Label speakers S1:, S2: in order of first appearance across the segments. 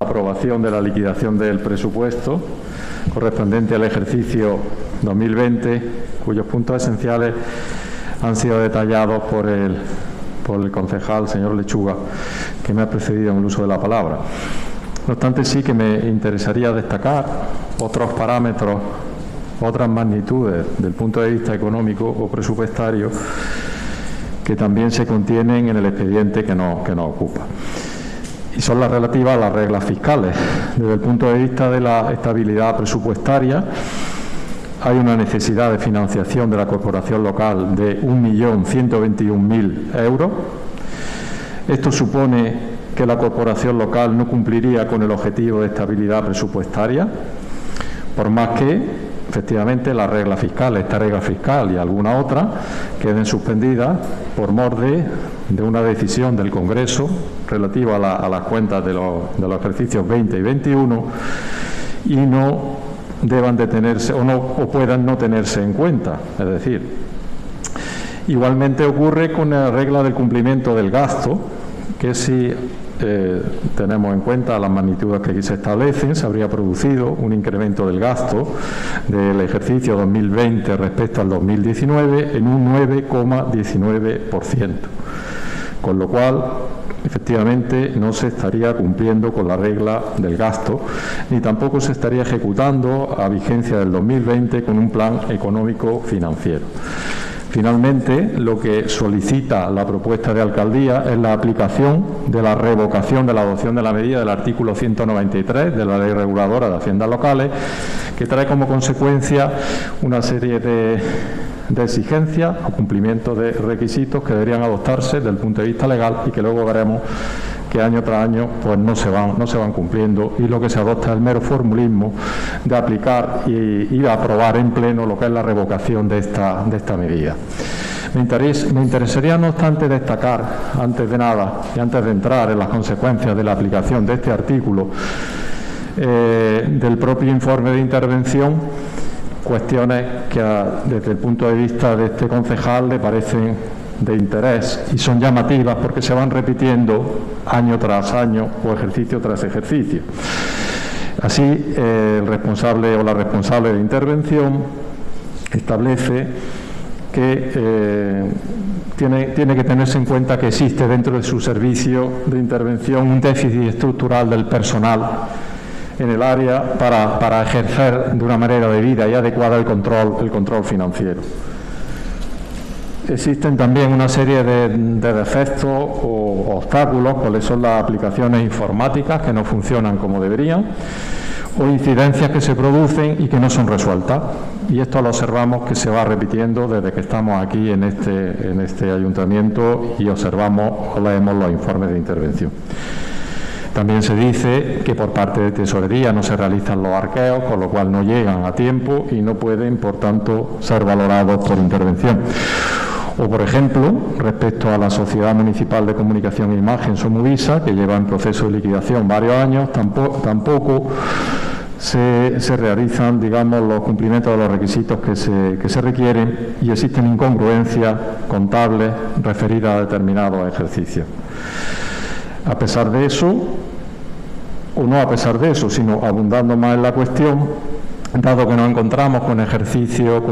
S1: Aprobación de la liquidación del presupuesto correspondiente al ejercicio 2020, cuyos puntos esenciales han sido detallados por el concejal, señor Lechuga, que me ha precedido en el uso de la palabra. No obstante, sí que me interesaría destacar otros parámetros, otras magnitudes del punto de vista económico o presupuestario que también se contienen en el expediente que nos ocupa. Y son las relativas a las reglas fiscales. Desde el punto de vista de la estabilidad presupuestaria, hay una necesidad de financiación de la corporación local de 1.121.000 euros. Esto supone que la corporación local no cumpliría con el objetivo de estabilidad presupuestaria, por más que, efectivamente, las reglas fiscales, esta regla fiscal y alguna otra, queden suspendidas por mor de una decisión del Congreso relativa a las cuentas de los ejercicios 20 y 21 y no deban de tenerse o puedan no tenerse en cuenta. Es decir, igualmente ocurre con la regla del cumplimiento del gasto, que si tenemos en cuenta las magnitudes que aquí se establecen, se habría producido un incremento del gasto del ejercicio 2020 respecto al 2019 en un 9,19%, con lo cual efectivamente no se estaría cumpliendo con la regla del gasto, ni tampoco se estaría ejecutando a vigencia del 2020 con un plan económico financiero. Finalmente, lo que solicita la propuesta de alcaldía es la aplicación de la revocación de la adopción de la medida del artículo 193 de la Ley Reguladora de Haciendas Locales, que trae como consecuencia una serie de exigencias o cumplimiento de requisitos que deberían adoptarse desde el punto de vista legal y que luego veremos que año tras año pues no se van cumpliendo, y lo que se adopta es el mero formulismo de aplicar y aprobar en pleno lo que es la revocación de esta medida. Me interesaría, no obstante, destacar, antes de nada y antes de entrar en las consecuencias de la aplicación de este artículo del propio informe de intervención, cuestiones que desde el punto de vista de este concejal le parecen de interés y son llamativas porque se van repitiendo año tras año o ejercicio tras ejercicio. Así, el responsable o la responsable de intervención establece que tiene que tenerse en cuenta que existe dentro de su servicio de intervención un déficit estructural del personal en el área para ejercer de una manera debida y adecuada el control financiero. Existen también una serie de defectos o obstáculos, cuáles son las aplicaciones informáticas que no funcionan como deberían, o incidencias que se producen y que no son resueltas. Y esto lo observamos que se va repitiendo desde que estamos aquí en este ayuntamiento y observamos o leemos los informes de intervención. También se dice que por parte de Tesorería no se realizan los arqueos, con lo cual no llegan a tiempo y no pueden, por tanto, ser valorados por intervención. O, por ejemplo, respecto a la Sociedad Municipal de Comunicación e Imagen, Somuvisa, que lleva en proceso de liquidación varios años, tampoco se realizan, digamos, los cumplimientos de los requisitos que se requieren y existen incongruencias contables referidas a determinados ejercicios. A pesar de eso, o no a pesar de eso, sino abundando más en la cuestión, dado que nos encontramos con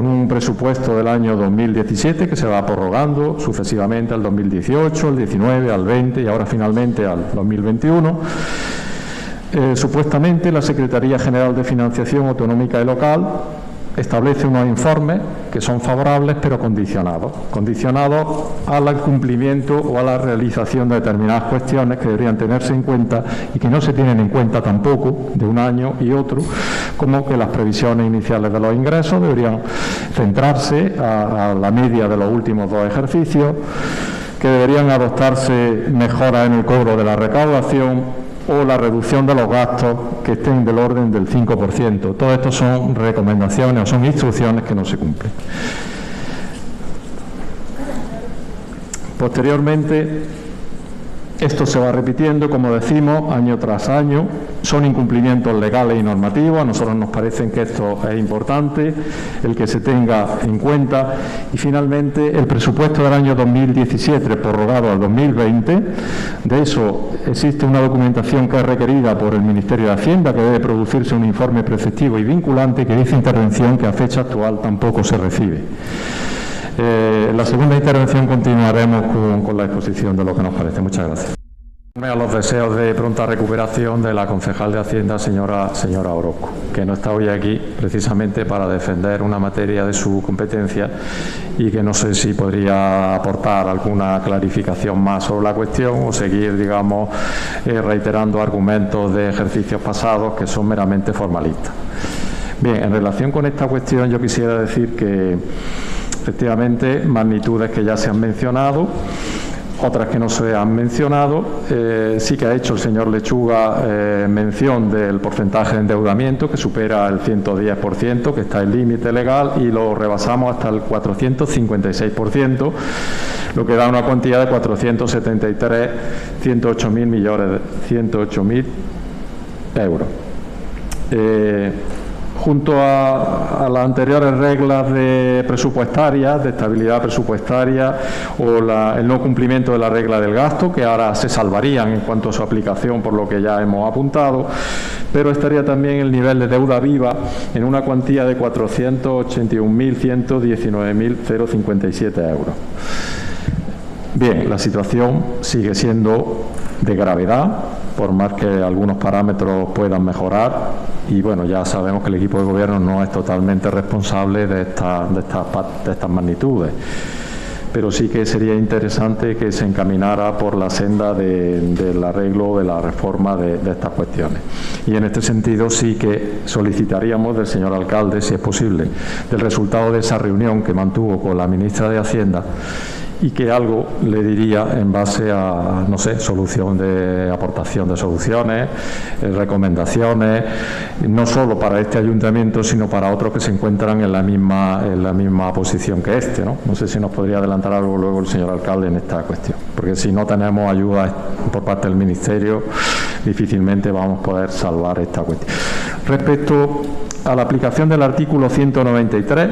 S1: un presupuesto del año 2017 que se va prorrogando sucesivamente al 2018, al 19, al 20 y ahora finalmente al 2021, supuestamente la Secretaría General de Financiación Autonómica y Local establece unos informes que son favorables pero condicionados al cumplimiento o a la realización de determinadas cuestiones que deberían tenerse en cuenta y que no se tienen en cuenta tampoco de un año y otro, como que las previsiones iniciales de los ingresos deberían centrarse a la media de los últimos dos ejercicios, que deberían adoptarse mejoras en el cobro de la recaudación o la reducción de los gastos que estén del orden del 5%. Todo esto son recomendaciones o son instrucciones que no se cumplen. Posteriormente, Esto se va repitiendo, como decimos, año tras año. Son incumplimientos legales y normativos. A nosotros nos parece que esto es importante, el que se tenga en cuenta. Y finalmente, el presupuesto del año 2017, prorrogado al 2020, de eso existe una documentación que es requerida por el Ministerio de Hacienda, que debe producirse un informe preceptivo y vinculante, que dice intervención que a fecha actual tampoco se recibe. En la segunda intervención continuaremos con la exposición de lo que nos parece. Muchas gracias. A los deseos de pronta recuperación de la concejal de Hacienda, señora Orozco, que no está hoy aquí precisamente para defender una materia de su competencia y que no sé si podría aportar alguna clarificación más sobre la cuestión o seguir, digamos, reiterando argumentos de ejercicios pasados que son meramente formalistas. Bien, en relación con esta cuestión yo quisiera decir que efectivamente magnitudes que ya se han mencionado, otras que no se han mencionado. Sí que ha hecho el señor Lechuga mención del porcentaje de endeudamiento que supera el 110%, que está en límite legal, y lo rebasamos hasta el 456%, lo que da una cuantía de 108.000 euros. Junto a las anteriores reglas presupuestarias, de estabilidad presupuestaria o el no cumplimiento de la regla del gasto, que ahora se salvarían en cuanto a su aplicación por lo que ya hemos apuntado, pero estaría también el nivel de deuda viva en una cuantía de 481.119.057 euros. Bien, la situación sigue siendo de gravedad, por más que algunos parámetros puedan mejorar, y bueno, ya sabemos que el equipo de gobierno no es totalmente responsable de estas magnitudes, pero sí que sería interesante que se encaminara por la senda del arreglo, de la reforma de estas cuestiones. Y en este sentido sí que solicitaríamos del señor alcalde, si es posible, del resultado de esa reunión que mantuvo con la ministra de Hacienda, y que algo le diría en base a, no sé, aportación de soluciones, recomendaciones, no solo para este ayuntamiento, sino para otros que se encuentran en la misma posición que este, ¿no? No sé si nos podría adelantar algo luego el señor alcalde en esta cuestión, porque si no tenemos ayuda por parte del Ministerio, difícilmente vamos a poder salvar esta cuestión. Respecto a la aplicación del artículo 193,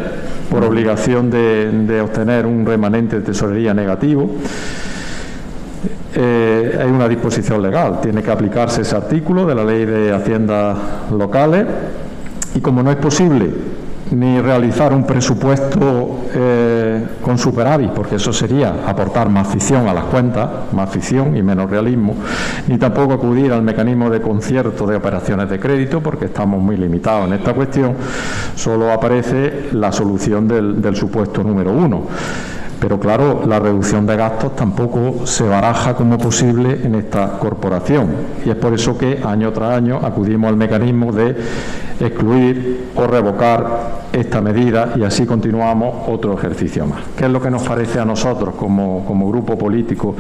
S1: por obligación de obtener un remanente de tesorería negativo, hay una disposición legal, tiene que aplicarse ese artículo de la Ley de Haciendas Locales, y como no es posible ni realizar un presupuesto con superávit, porque eso sería aportar más ficción a las cuentas, más ficción y menos realismo, ni tampoco acudir al mecanismo de concierto de operaciones de crédito, porque estamos muy limitados en esta cuestión, solo aparece la solución del supuesto número 1. Pero claro, la reducción de gastos tampoco se baraja como posible en esta corporación, y es por eso que año tras año acudimos al mecanismo de excluir o revocar esta medida, y así continuamos otro ejercicio más. ¿Qué es lo que nos parece a nosotros como grupo político?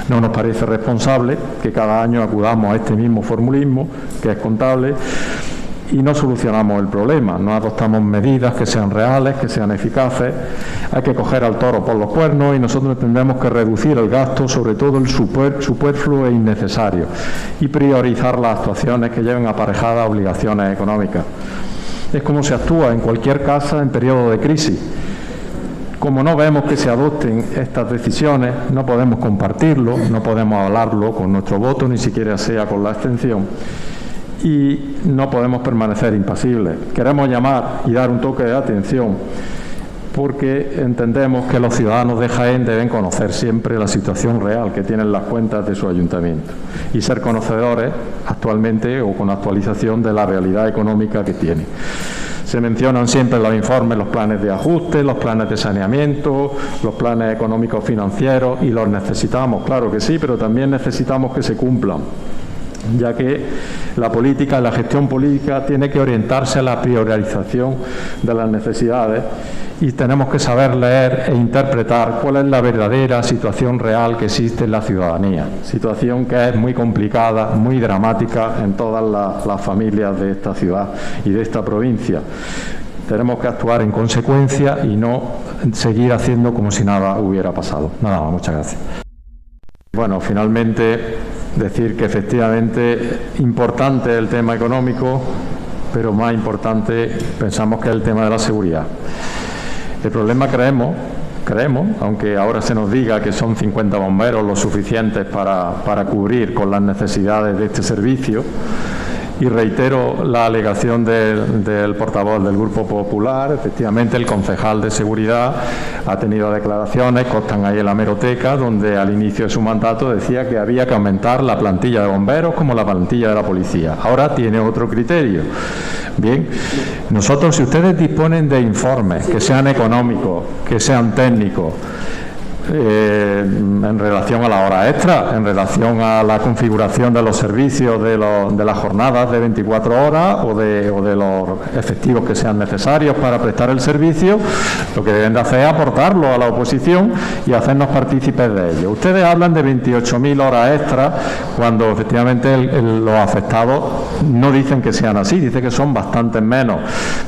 S1: No nos parece responsable que cada año acudamos a este mismo formulismo, que es contable, y no solucionamos el problema, no adoptamos medidas que sean reales, que sean eficaces. Hay que coger al toro por los cuernos, y nosotros tendremos que reducir el gasto, sobre todo el superfluo e innecesario, y priorizar las actuaciones que lleven aparejadas obligaciones económicas. Es como se actúa en cualquier casa en periodo de crisis. Como no vemos que se adopten estas decisiones, no podemos compartirlo, no podemos avalarlo con nuestro voto, ni siquiera sea con la abstención, y no podemos permanecer impasibles. Queremos llamar y dar un toque de atención, porque entendemos que los ciudadanos de Jaén deben conocer siempre la situación real que tienen las cuentas de su ayuntamiento y ser conocedores actualmente o con actualización de la realidad económica que tiene. Se mencionan siempre en los informes los planes de ajuste, los planes de saneamiento, los planes económicos financieros, y los necesitamos, claro que sí, pero también necesitamos que se cumplan, ya que la política, la gestión política tiene que orientarse a la priorización de las necesidades, y tenemos que saber leer e interpretar cuál es la verdadera situación real que existe en la ciudadanía, situación que es muy complicada, muy dramática en todas las familias de esta ciudad y de esta provincia. Tenemos que actuar en consecuencia y no seguir haciendo como si nada hubiera pasado. Nada más, muchas gracias. Bueno, finalmente decir que efectivamente importante el tema económico, pero más importante pensamos que es el tema de la seguridad. El problema creemos, aunque ahora se nos diga que son 50 bomberos los suficientes para cubrir con las necesidades de este servicio, y reitero la alegación del portavoz del Grupo Popular. Efectivamente, el concejal de Seguridad ha tenido declaraciones, constan ahí en la hemeroteca, donde al inicio de su mandato decía que había que aumentar la plantilla de bomberos como la plantilla de la policía. Ahora tiene otro criterio. Bien, nosotros, si ustedes disponen de informes que sean económicos, que sean técnicos, en relación a la hora extra, en relación a la configuración de los servicios de las jornadas de 24 horas o de los efectivos que sean necesarios para prestar el servicio, lo que deben de hacer es aportarlo a la oposición y hacernos partícipes de ello. Ustedes hablan de 28.000 horas extras cuando efectivamente los afectados no dicen que sean así, dicen que son bastantes menos.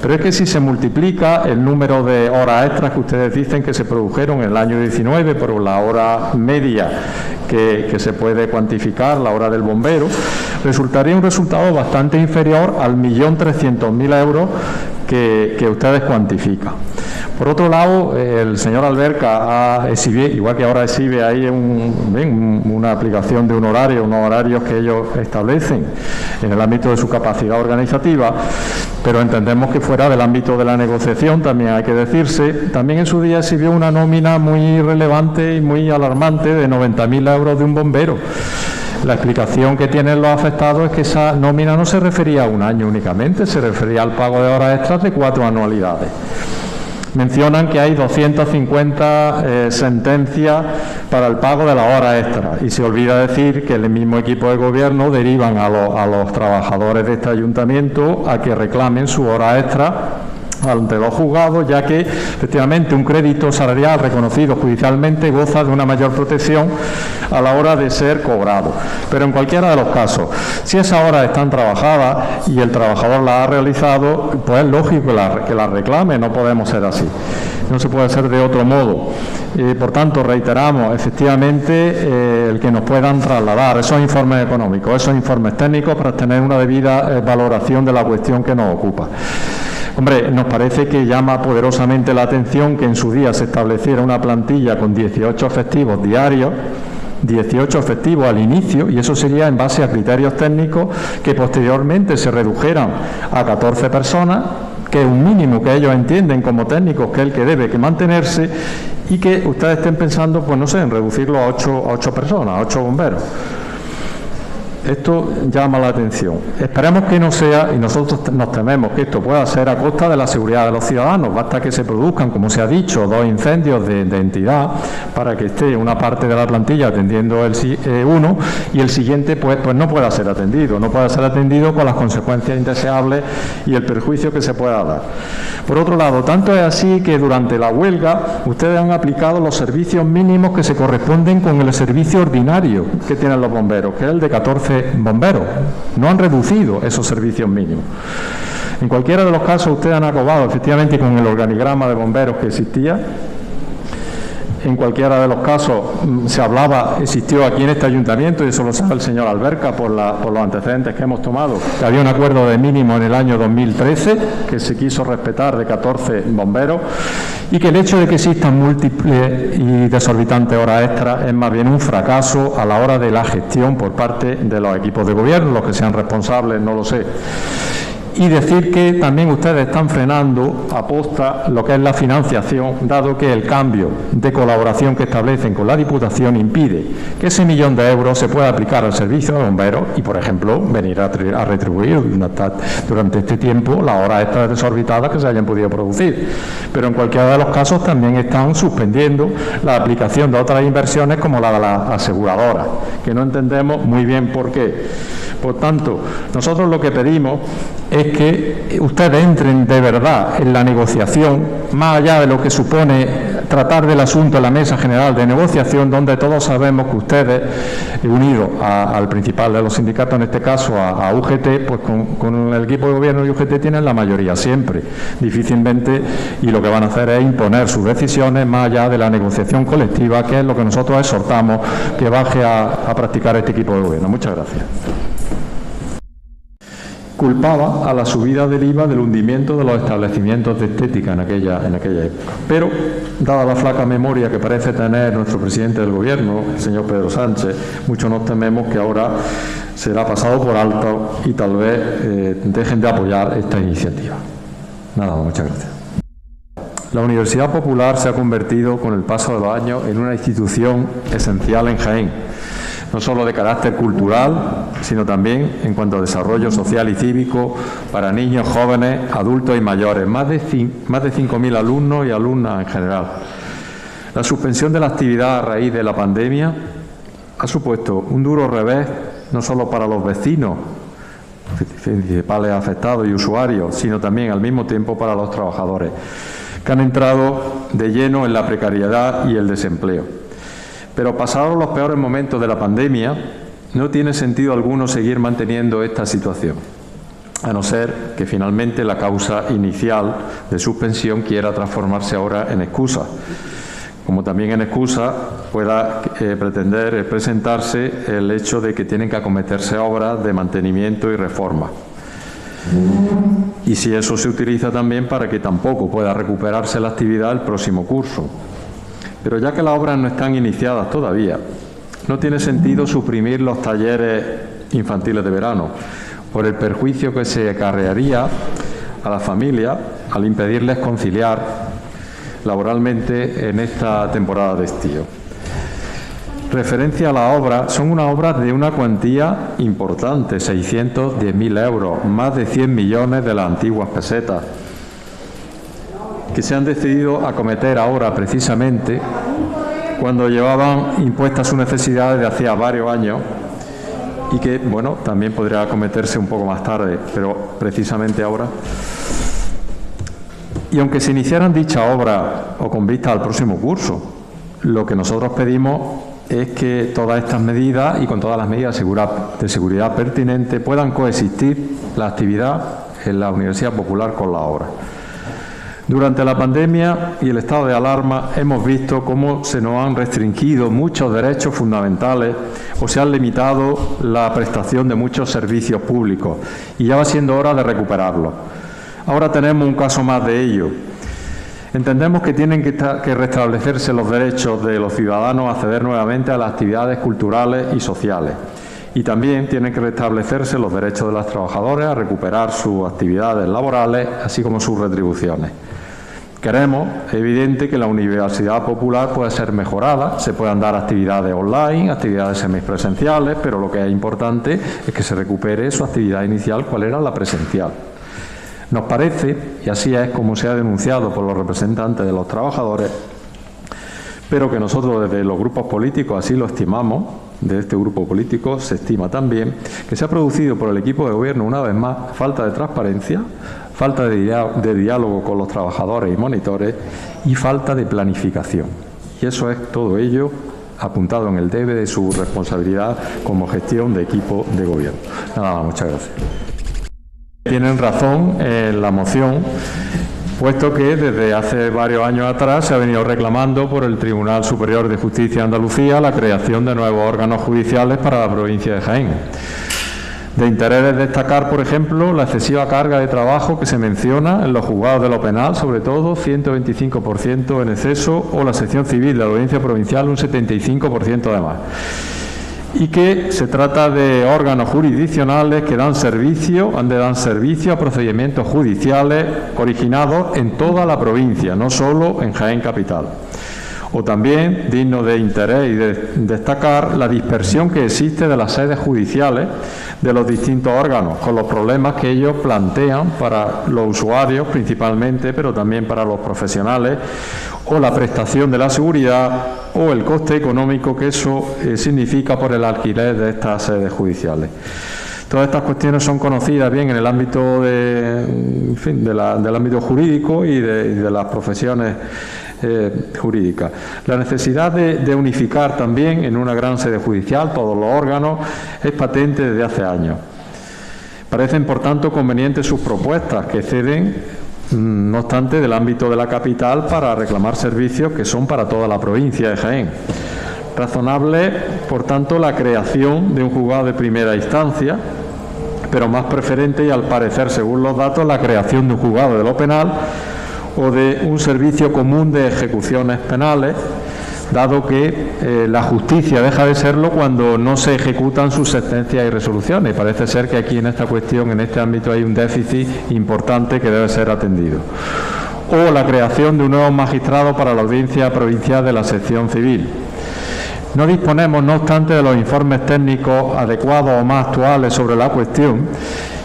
S1: Pero es que si se multiplica el número de horas extras que ustedes dicen que se produjeron en el año 19 por la hora media que se puede cuantificar, la hora del bombero, resultaría un resultado bastante inferior al 1.300.000 euros que ustedes cuantifican. Por otro lado, el señor Alberca ha exhibido, igual que ahora exhibe ahí una aplicación de unos horarios que ellos establecen en el ámbito de su capacidad organizativa, pero entendemos que fuera del ámbito de la negociación, también hay que decirse, también en su día exhibió una nómina muy relevante y muy alarmante de 90.000 euros de un bombero. La explicación que tienen los afectados es que esa nómina no se refería a un año únicamente, se refería al pago de horas extras de 4 anualidades. Mencionan que hay 250 sentencias para el pago de las horas extras y se olvida decir que el mismo equipo de gobierno derivan a los trabajadores de este ayuntamiento a que reclamen su hora extra ante los juzgados, ya que efectivamente un crédito salarial reconocido judicialmente goza de una mayor protección a la hora de ser cobrado. Pero en cualquiera de los casos, si esas horas están trabajadas y el trabajador las ha realizado, pues es lógico que las reclame, no podemos ser así. No se puede ser de otro modo. Por tanto, reiteramos efectivamente el que nos puedan trasladar esos informes económicos, esos informes técnicos para tener una debida valoración de la cuestión que nos ocupa. Hombre, nos parece que llama poderosamente la atención que en su día se estableciera una plantilla con 18 efectivos diarios, 18 efectivos al inicio, y eso sería en base a criterios técnicos que posteriormente se redujeran a 14 personas, que es un mínimo que ellos entienden como técnicos que es el que debe que mantenerse, y que ustedes estén pensando, pues no sé, en reducirlo a 8 personas, a 8 bomberos. Esto llama la atención. Esperemos que no sea, y nosotros nos tememos que esto pueda ser a costa de la seguridad de los ciudadanos. Basta que se produzcan, como se ha dicho, 2 incendios de entidad para que esté una parte de la plantilla atendiendo uno y el siguiente pues no pueda ser atendido. No pueda ser atendido con las consecuencias indeseables y el perjuicio que se pueda dar. Por otro lado, tanto es así que durante la huelga ustedes han aplicado los servicios mínimos que se corresponden con el servicio ordinario que tienen los bomberos, que es el de 14 bomberos. No han reducido esos servicios mínimos. En cualquiera de los casos ustedes han acabado efectivamente con el organigrama de bomberos que existía. En cualquiera de los casos existió aquí en este ayuntamiento, y eso lo sabe el señor Alberca por los antecedentes que hemos tomado, que había un acuerdo de mínimo en el año 2013 que se quiso respetar de 14 bomberos, y que el hecho de que existan múltiples y desorbitantes horas extras es más bien un fracaso a la hora de la gestión por parte de los equipos de gobierno, los que sean responsables, no lo sé. Y decir que también ustedes están frenando aposta lo que es la financiación, dado que el cambio de colaboración que establecen con la Diputación impide que ese 1.000.000 de euros se pueda aplicar al servicio de bomberos y, por ejemplo, venir a retribuir durante este tiempo las horas extras desorbitadas que se hayan podido producir. Pero en cualquiera de los casos también están suspendiendo la aplicación de otras inversiones como la de las aseguradoras, que no entendemos muy bien por qué. Por tanto, nosotros lo que pedimos es que ustedes entren de verdad en la negociación, más allá de lo que supone tratar del asunto en la Mesa General de Negociación, donde todos sabemos que ustedes, unidos al principal de los sindicatos, en este caso a UGT, pues con el equipo de gobierno y UGT tienen la mayoría siempre, difícilmente, y lo que van a hacer es imponer sus decisiones más allá de la negociación colectiva, que es lo que nosotros exhortamos que baje a practicar este equipo de gobierno. Muchas gracias. Culpaba a la subida del IVA del hundimiento de los establecimientos de estética en aquella época. Pero, dada la flaca memoria que parece tener nuestro presidente del Gobierno, el señor Pedro Sánchez, muchos nos tememos que ahora será pasado por alto y tal vez dejen de apoyar esta iniciativa. Nada más, muchas gracias. La Universidad Popular se ha convertido con el paso de los años en una institución esencial en Jaén, no solo de carácter cultural, sino también en cuanto a desarrollo social y cívico para niños, jóvenes, adultos y mayores, más de 5.000 alumnos y alumnas en general. La suspensión de la actividad a raíz de la pandemia ha supuesto un duro revés no solo para los vecinos, principales afectados y usuarios, sino también al mismo tiempo para los trabajadores, que han entrado de lleno en la precariedad y el desempleo. Pero pasados los peores momentos de la pandemia, no tiene sentido alguno seguir manteniendo esta situación, a no ser que finalmente la causa inicial de suspensión quiera transformarse ahora en excusa, como también en excusa pueda pretender presentarse el hecho de que tienen que acometerse obras de mantenimiento y reforma. Y si eso se utiliza también para que tampoco pueda recuperarse la actividad el próximo curso. Pero ya que las obras no están iniciadas todavía, no tiene sentido suprimir los talleres infantiles de verano, por el perjuicio que se acarrearía a la familia al impedirles conciliar laboralmente en esta temporada de estío. Referencia a la obra, son unas obras de una cuantía importante, 610.000 euros, más de 100 millones de las antiguas pesetas, que se han decidido acometer ahora precisamente cuando llevaban impuestas sus necesidades de hacía varios años y que, bueno, también podría acometerse un poco más tarde, pero precisamente ahora. Y aunque se iniciaran dicha obra o con vista al próximo curso, lo que nosotros pedimos es que todas estas medidas y con todas las medidas de seguridad pertinentes puedan coexistir la actividad en la Universidad Popular con la obra. Durante la pandemia y el estado de alarma hemos visto cómo se nos han restringido muchos derechos fundamentales o se han limitado la prestación de muchos servicios públicos y ya va siendo hora de recuperarlos. Ahora tenemos un caso más de ello. Entendemos que tienen que restablecerse los derechos de los ciudadanos a acceder nuevamente a las actividades culturales y sociales. Y también tienen que restablecerse los derechos de los trabajadores a recuperar sus actividades laborales, así como sus retribuciones. Queremos, es evidente, que la Universidad Popular pueda ser mejorada, se puedan dar actividades online, actividades semipresenciales, pero lo que es importante es que se recupere su actividad inicial, cuál era la presencial. Nos parece, y así es como se ha denunciado por los representantes de los trabajadores, pero que nosotros desde los grupos políticos así lo estimamos, de este grupo político se estima también, que se ha producido por el equipo de gobierno una vez más falta de transparencia, falta de diálogo con los trabajadores y monitores y falta de planificación. Y eso es todo ello apuntado en el debe de su responsabilidad como gestión de equipo de gobierno. Nada más, muchas gracias. Tienen razón en la moción, puesto que desde hace varios años atrás se ha venido reclamando por el Tribunal Superior de Justicia de Andalucía la creación de nuevos órganos judiciales para la provincia de Jaén. De interés es destacar, por ejemplo, la excesiva carga de trabajo que se menciona en los juzgados de lo penal, sobre todo 125% en exceso, o la sección civil de la Audiencia Provincial un 75% de más. Y que se trata de órganos jurisdiccionales que han de dar servicio a procedimientos judiciales originados en toda la provincia, no solo en Jaén Capital. O también, digno de interés y de destacar, la dispersión que existe de las sedes judiciales de los distintos órganos, con los problemas que ellos plantean para los usuarios principalmente, pero también para los profesionales, o la prestación de la seguridad, o el coste económico que eso significa por el alquiler de estas sedes judiciales. Todas estas cuestiones son conocidas bien en el ámbito del ámbito jurídico y de las profesiones jurídicas. La necesidad de unificar también en una gran sede judicial todos los órganos es patente desde hace años. Parecen, por tanto, convenientes sus propuestas, que ceden, no obstante, del ámbito de la capital para reclamar servicios que son para toda la provincia de Jaén. Razonable, por tanto, la creación de un juzgado de primera instancia, pero más preferente y, al parecer, según los datos, la creación de un juzgado de lo penal o de un servicio común de ejecuciones penales, dado que la justicia deja de serlo cuando no se ejecutan sus sentencias y resoluciones. Parece ser que aquí en esta cuestión, en este ámbito, hay un déficit importante que debe ser atendido. O la creación de un nuevo magistrado para la Audiencia Provincial de la Sección Civil. No disponemos, no obstante, de los informes técnicos adecuados o más actuales sobre la cuestión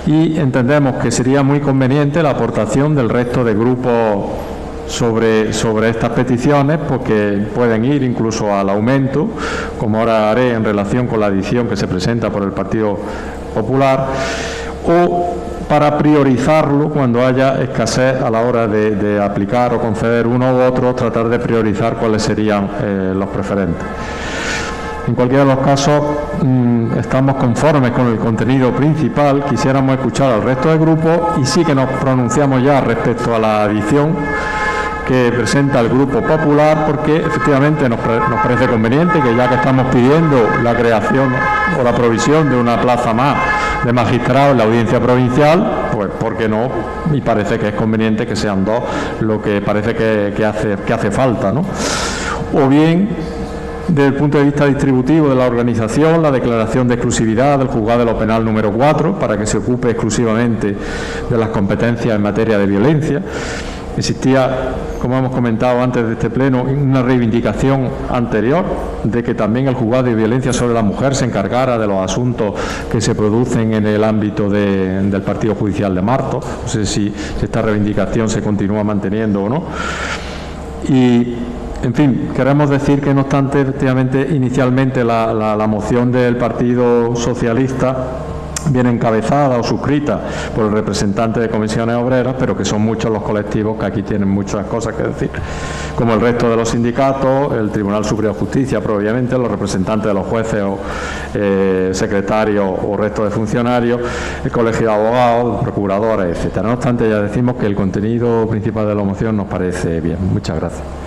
S1: y entendemos que sería muy conveniente la aportación del resto de grupos sobre estas peticiones, porque pueden ir incluso al aumento, como ahora haré en relación con la adición que se presenta por el Partido Popular, o para priorizarlo cuando haya escasez a la hora de aplicar o conceder uno u otro, tratar de priorizar cuáles serían los preferentes. En cualquiera de los casos, estamos conformes con el contenido principal. Quisiéramos escuchar al resto del grupo y sí que nos pronunciamos ya respecto a la adición que presenta el Grupo Popular, porque efectivamente nos parece conveniente que, ya que estamos pidiendo la creación o la provisión de una plaza más de magistrado en la Audiencia Provincial, pues ¿por qué no? Y parece que es conveniente que sean dos, lo que parece que hace falta, ¿no? O bien, desde el punto de vista distributivo de la organización, la declaración de exclusividad del Juzgado de lo Penal número 4, para que se ocupe exclusivamente de las competencias en materia de violencia. Existía, como hemos comentado antes de este pleno, una reivindicación anterior de que también el Juzgado de Violencia sobre la Mujer se encargara de los asuntos que se producen en el ámbito del Partido Judicial de Martos. No sé si esta reivindicación se continúa manteniendo o no. Y, en fin, queremos decir que, no obstante, efectivamente, inicialmente la moción del Partido Socialista viene encabezada o suscrita por el representante de comisiones obreras, pero que son muchos los colectivos que aquí tienen muchas cosas que decir, como el resto de los sindicatos, el Tribunal Superior de Justicia, probablemente los representantes de los jueces o secretarios o resto de funcionarios, el Colegio de Abogados, procuradores, etcétera. No obstante, ya decimos que el contenido principal de la moción nos parece bien. Muchas gracias.